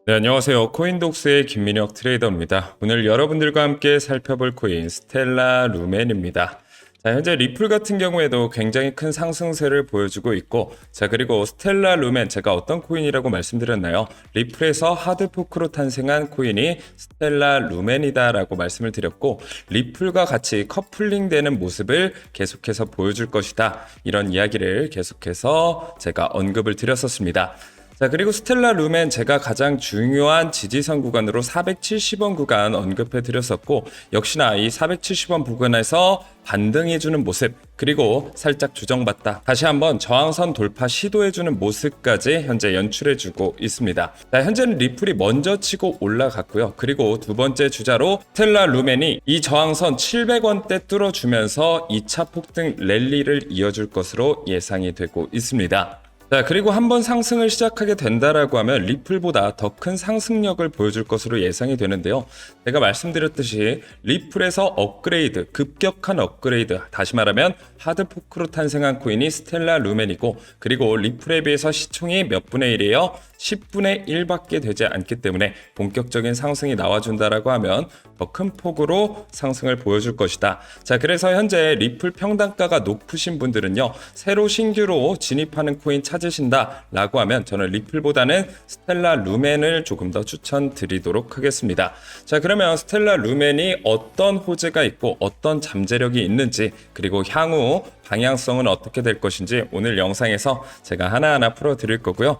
네, 안녕하세요. 코인독스의 김민혁 트레이더입니다. 오늘 여러분들과 함께 살펴볼 코인 스텔라 루멘입니다. 자, 현재 리플 같은 경우에도 굉장히 큰 상승세를 보여주고 있고, 자, 그리고 스텔라 루멘 제가 어떤 코인이라고 말씀드렸나요? 리플에서 하드포크로 탄생한 코인이 스텔라 루멘이다라고 말씀을 드렸고, 리플과 같이 커플링 되는 모습을 계속해서 보여줄 것이다. 이런 이야기를 계속해서 제가 언급을 드렸었습니다. 자, 그리고 스텔라 루멘 제가 가장 중요한 지지선 구간으로 470원 구간 언급해 드렸었고, 역시나 이 470원 부근에서 반등해주는 모습, 그리고 살짝 주정받다 다시 한번 저항선 돌파 시도해주는 모습까지 현재 연출해주고 있습니다. 자, 현재는 리플이 먼저 치고 올라갔고요. 그리고 두 번째 주자로 스텔라 루멘이 이 저항선 700원대 뚫어주면서 2차 폭등 랠리를 이어줄 것으로 예상이 되고 있습니다. 자, 그리고 한번 상승을 시작하게 된다라고 하면 리플보다 더 큰 상승력을 보여줄 것으로 예상이 되는데요. 제가 말씀드렸듯이 리플에서 업그레이드, 급격한 업그레이드, 다시 말하면 하드포크로 탄생한 코인이 스텔라 루멘이고, 그리고 리플에 비해서 시총이 몇 분의 1이에요? 10분의 1밖에 되지 않기 때문에 본격적인 상승이 나와준다라고 하면 더 큰 폭으로 상승을 보여줄 것이다. 자, 그래서 현재 리플 평단가가 높으신 분들은요, 새로 신규로 진입하는 코인 찾으신다라고 하면 저는 리플보다는 스텔라 루멘을 조금 더 추천드리도록 하겠습니다. 자, 그러면 스텔라 루멘이 어떤 호재가 있고 어떤 잠재력이 있는지, 그리고 향후 방향성은 어떻게 될 것인지 오늘 영상에서 제가 하나하나 풀어드릴 거고요.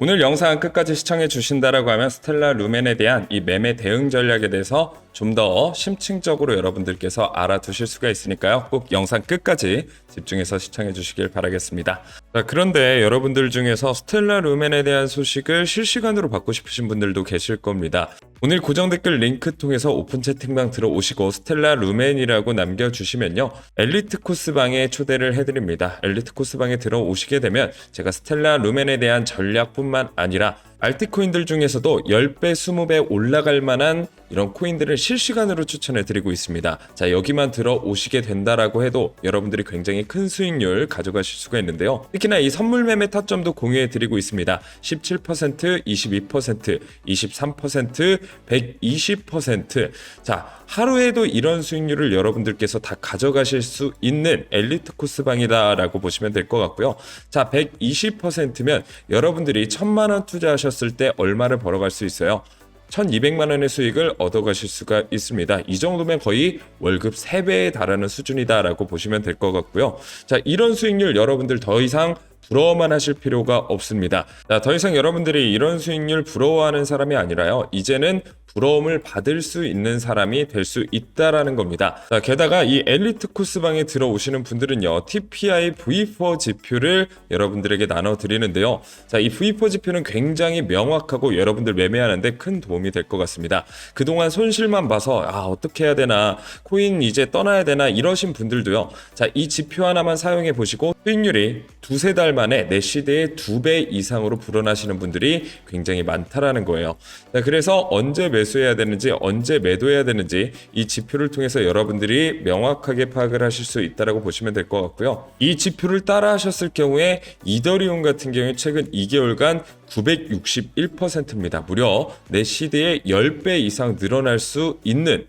오늘 영상 끝까지 시청해 주신다라고 하면 스텔라 루멘에 대한 이 매매 대응 전략에 대해서 좀 더 심층적으로 여러분들께서 알아두실 수가 있으니까요. 꼭 영상 끝까지 집중해서 시청해 주시길 바라겠습니다. 자, 그런데 여러분들 중에서 스텔라 루멘에 대한 소식을 실시간으로 받고 싶으신 분들도 계실 겁니다. 오늘 고정 댓글 링크 통해서 오픈 채팅방 들어오시고 스텔라 루멘이라고 남겨주시면요, 엘리트 코스방에 초대를 해드립니다. 엘리트 코스방에 들어오시게 되면 제가 스텔라 루멘에 대한 전략뿐만 아니라 알트코인들 중에서도 10배, 20배 올라갈 만한 이런 코인들을 실시간으로 추천해 드리고 있습니다. 자, 여기만 들어오시게 된다라고 해도 여러분들이 굉장히 큰 수익률 가져가실 수가 있는데요. 특히나 이 선물 매매 타점도 공유해 드리고 있습니다. 17%, 22%, 23%, 120%. 자, 하루에도 이런 수익률을 여러분들께서 다 가져가실 수 있는 엘리트 코스방이다라고 보시면 될 것 같고요. 자, 120%면 여러분들이 1,000만 원 투자하셨을 때 얼마를 벌어갈 수 있어요? 1,200만 원의 수익을 얻어가실 수가 있습니다. 이 정도면 거의 월급 3배에 달하는 수준이다라고 보시면 될 것 같고요. 자, 이런 수익률 여러분들 더 이상 부러워만 하실 필요가 없습니다. 자, 더 이상 여러분들이 이런 수익률 부러워하는 사람이 아니라요, 이제는 부러움을 받을 수 있는 사람이 될 수 있다라는 겁니다. 자, 게다가 이 엘리트 코스방에 들어오시는 분들은요, TPI V4 지표를 여러분들에게 나눠드리는데요. 자, 이 V4 지표는 굉장히 명확하고 여러분들 매매하는데 큰 도움이 될 것 같습니다. 그동안 손실만 봐서 어떻게 해야 되나, 코인 이제 떠나야 되나 이러신 분들도요, 자, 이 지표 하나만 사용해 보시고 수익률이 두세 달 만에 내 시대의 2배 이상으로 불어나시는 분들이 굉장히 많다라는 거예요. 자, 그래서 언제 매수해야 되는지, 언제 매도해야 되는지 이 지표를 통해서 여러분들이 명확하게 파악을 하실 수 있다고 보시면 될 것 같고요. 이 지표를 따라 하셨을 경우에 이더리움 같은 경우에 최근 2개월간 961%입니다. 무려 내 시대의 10배 이상 늘어날 수 있는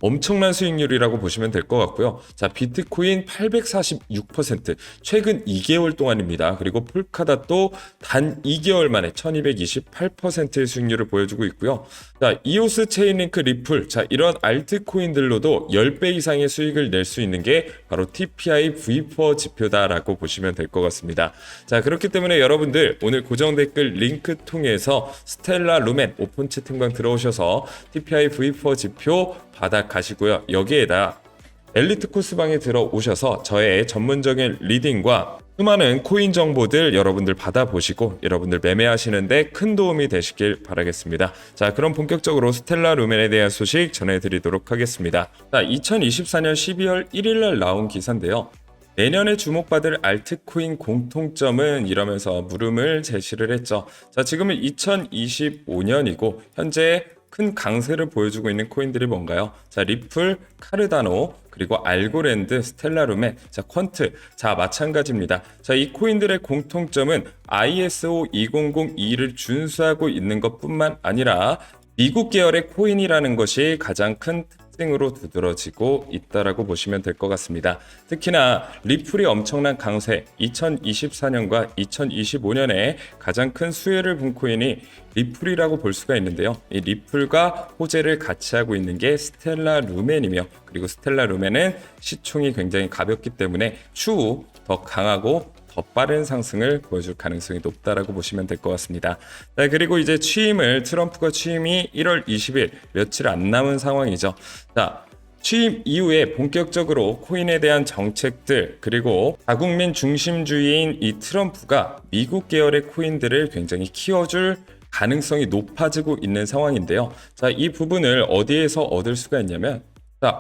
엄청난 수익률이라고 보시면 될 것 같고요. 자, 비트코인 846%, 최근 2개월 동안입니다. 그리고 폴카닷도 단 2개월 만에 1228%의 수익률을 보여주고 있고요. 자, 이오스 체인링크 리플, 자, 이런 알트코인들로도 10배 이상의 수익을 낼 수 있는 게 바로 TPI V4 지표다라고 보시면 될 것 같습니다. 자, 그렇기 때문에 여러분들 오늘 고정 댓글 링크 통해서 스텔라 루멘 오픈 채팅방 들어오셔서 TPI V4 지표 받아 가시고요. 여기에다 엘리트 코스방에 들어오셔서 저의 전문적인 리딩과 수많은 코인 정보들 여러분들 받아보시고 여러분들 매매하시는데 큰 도움이 되시길 바라겠습니다. 자, 그럼 본격적으로 스텔라 루멘에 대한 소식 전해드리도록 하겠습니다. 자, 2024년 12월 1일 날 나온 기사인데요. 내년에 주목받을 알트코인 공통점은 이러면서 물음을 제시를 했죠. 자, 지금은 2025년이고 현재 큰 강세를 보여주고 있는 코인들이 뭔가요? 자, 리플, 카르다노, 그리고 알고랜드, 스텔라룸의 퀀트, 마찬가지입니다. 이 코인들의 공통점은 ISO 2002를 준수하고 있는 것뿐만 아니라 미국 계열의 코인이라는 것이 가장 큰 특징으로 두드러지고 있다라고 보시면 될 것 같습니다. 특히나 리플이 엄청난 강세, 2024년과 2025년에 가장 큰 수혜를 본 코인이 리플이라고 볼 수가 있는데요. 이 리플과 호재를 같이 하고 있는 게 스텔라 루멘이며, 그리고 스텔라 루멘은 시총이 굉장히 가볍기 때문에 추후 더 강하고 더 빠른 상승을 보여줄 가능성이 높다라고 보시면 될 것 같습니다. 그리고 이제 트럼프가 취임이 1월 20일 며칠 안 남은 상황이죠. 취임 이후에 본격적으로 코인에 대한 정책들, 그리고 다국민 중심주의인 이 트럼프가 미국 계열의 코인들을 굉장히 키워줄 가능성이 높아지고 있는 상황인데요. 이 부분을 어디에서 얻을 수가 있냐면,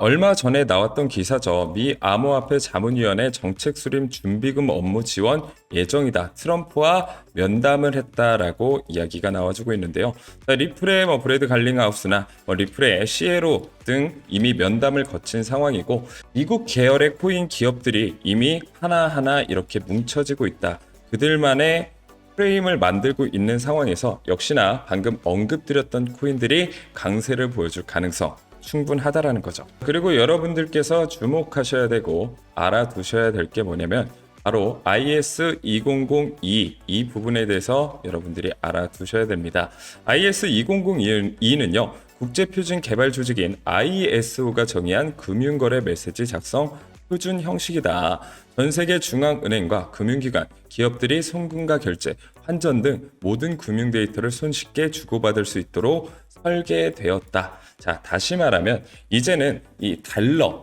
얼마 전에 나왔던 기사죠. 미 암호화폐 자문위원회 정책 수립 준비금 업무 지원 예정이다. 트럼프와 면담을 했다라고 이야기가 나와주고 있는데요. 리플의 브래드 갈링하우스나 리플의 시에로 등 이미 면담을 거친 상황이고, 미국 계열의 코인 기업들이 이미 하나하나 이렇게 뭉쳐지고 있다. 그들만의 프레임을 만들고 있는 상황에서 역시나 방금 언급드렸던 코인들이 강세를 보여줄 가능성 충분하다라는 거죠. 그리고 여러분들께서 주목하셔야 되고 알아두셔야 될 게 뭐냐면, 바로 IS2002 이 부분에 대해서 여러분들이 알아두셔야 됩니다. IS2002는요, 국제표준 개발 조직인 ISO가 정의한 금융거래 메시지 작성 표준 형식이다. 전 세계 중앙은행과 금융기관, 기업들이 송금과 결제, 환전 등 모든 금융 데이터를 손쉽게 주고받을 수 있도록 설계되었다. 다시 말하면 이제는 이 달러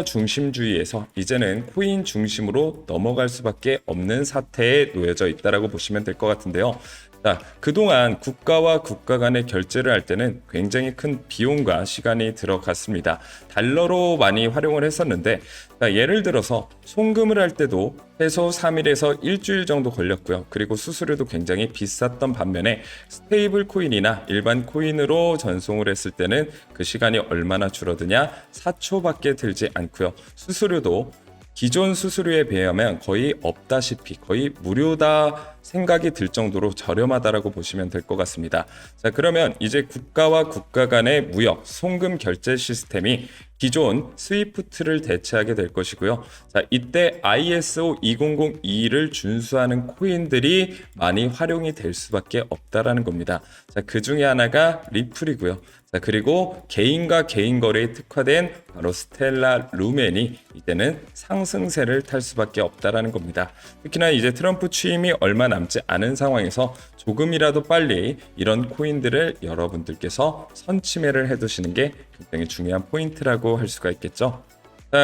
중심주의에서 이제는 코인 중심으로 넘어갈 수밖에 없는 사태에 놓여져 있다라고 보시면 될 것 같은데요. 그동안 국가와 국가 간의 결제를 할 때는 굉장히 큰 비용과 시간이 들어갔습니다. 달러로 많이 활용을 했었는데, 예를 들어서 송금을 할 때도 최소 3일에서 일주일 정도 걸렸고요. 그리고 수수료도 굉장히 비쌌던 반면에 스테이블 코인이나 일반 코인으로 전송을 했을 때는 그 시간이 얼마나 줄어드냐? 4초밖에 들지 않고요. 수수료도 기존 수수료에 비하면 거의 없다시피, 거의 무료다 생각이 들 정도로 저렴하다라고 보시면 될 것 같습니다. 그러면 이제 국가와 국가 간의 무역, 송금 결제 시스템이 기존 스위프트를 대체하게 될 것이고요. 이때 ISO 2002를 준수하는 코인들이 많이 활용이 될 수밖에 없다라는 겁니다. 그 중에 하나가 리플이고요. 그리고 개인과 개인 거래에 특화된 바로 스텔라 루멘이 이때는 상승세를 탈 수밖에 없다라는 겁니다. 특히나 이제 트럼프 취임이 얼마 남지 않은 상황에서 조금이라도 빨리 이런 코인들을 여러분들께서 선침해를 해두시는 게 굉장히 중요한 포인트라고 할 수가 있겠죠.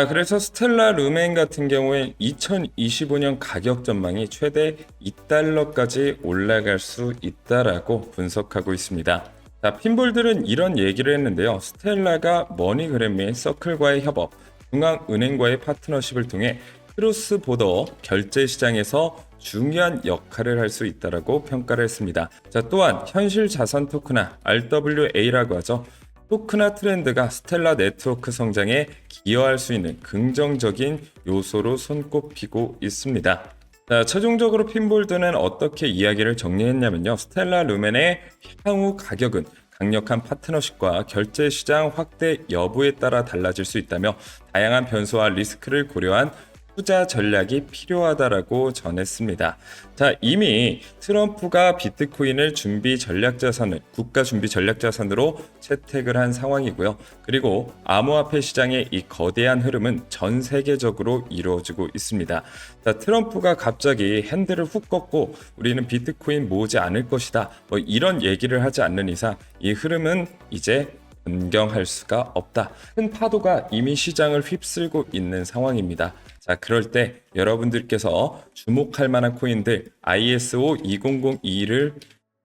그래서 스텔라 루멘 같은 경우에 2025년 가격 전망이 최대 2달러까지 올라갈 수 있다라고 분석하고 있습니다. 핀볼들은 이런 얘기를 했는데요. 스텔라가 머니그램 및 서클과의 협업, 중앙은행과의 파트너십을 통해 크로스 보더 결제 시장에서 중요한 역할을 할 수 있다라고 평가를 했습니다. 또한 현실 자산 토크나 RWA라고 하죠. 토크나 트렌드가 스텔라 네트워크 성장에 기여할 수 있는 긍정적인 요소로 손꼽히고 있습니다. 최종적으로 핀볼드는 어떻게 이야기를 정리했냐면요. 스텔라 루멘의 향후 가격은 강력한 파트너십과 결제 시장 확대 여부에 따라 달라질 수 있다며, 다양한 변수와 리스크를 고려한 투자 전략이 필요하다라고 전했습니다. 이미 트럼프가 비트코인을 국가 준비 전략 자산으로 채택을 한 상황이고요. 그리고 암호화폐 시장의 이 거대한 흐름은 전 세계적으로 이루어지고 있습니다. 트럼프가 갑자기 핸들을 훅 꺾고 우리는 비트코인 모으지 않을 것이다, 이런 얘기를 하지 않는 이상 이 흐름은 이제 변경할 수가 없다. 큰 파도가 이미 시장을 휩쓸고 있는 상황입니다. 그럴 때 여러분들께서 주목할 만한 코인들 ISO 2002를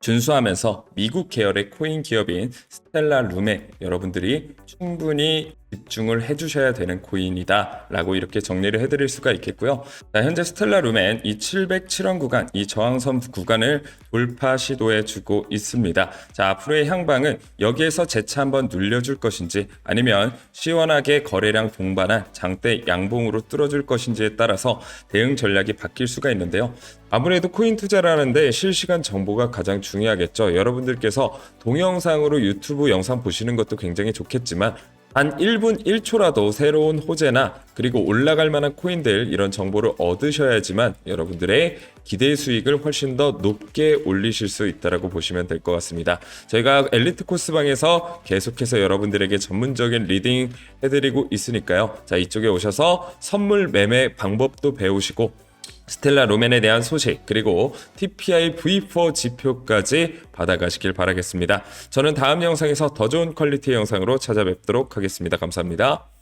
준수하면서 미국 계열의 코인 기업인 스텔라 루멘 여러분들이 충분히 집중을 해주셔야 되는 코인이다 라고 이렇게 정리를 해드릴 수가 있겠고요. 자, 현재 스텔라 루멘 이 707원 구간, 이 저항선 구간을 돌파 시도해 주고 있습니다. 자, 앞으로의 향방은 여기에서 재차 한번 눌려줄 것인지 아니면 시원하게 거래량 동반한 장대 양봉으로 뚫어줄 것인지에 따라서 대응 전략이 바뀔 수가 있는데요. 아무래도 코인 투자를 하는데 실시간 정보가 가장 중요하겠죠. 여러분들께서 동영상으로 유튜브 영상 보시는 것도 굉장히 좋겠지만 한 1분 1초라도 새로운 호재나 그리고 올라갈 만한 코인들 이런 정보를 얻으셔야지만 여러분들의 기대 수익을 훨씬 더 높게 올리실 수 있다고 보시면 될 것 같습니다. 저희가 엘리트 코스방에서 계속해서 여러분들에게 전문적인 리딩 해드리고 있으니까요. 자, 이쪽에 오셔서 선물 매매 방법도 배우시고 스텔라 루멘에 대한 소식 그리고 TPI V4 지표까지 받아가시길 바라겠습니다. 저는 다음 영상에서 더 좋은 퀄리티의 영상으로 찾아뵙도록 하겠습니다. 감사합니다.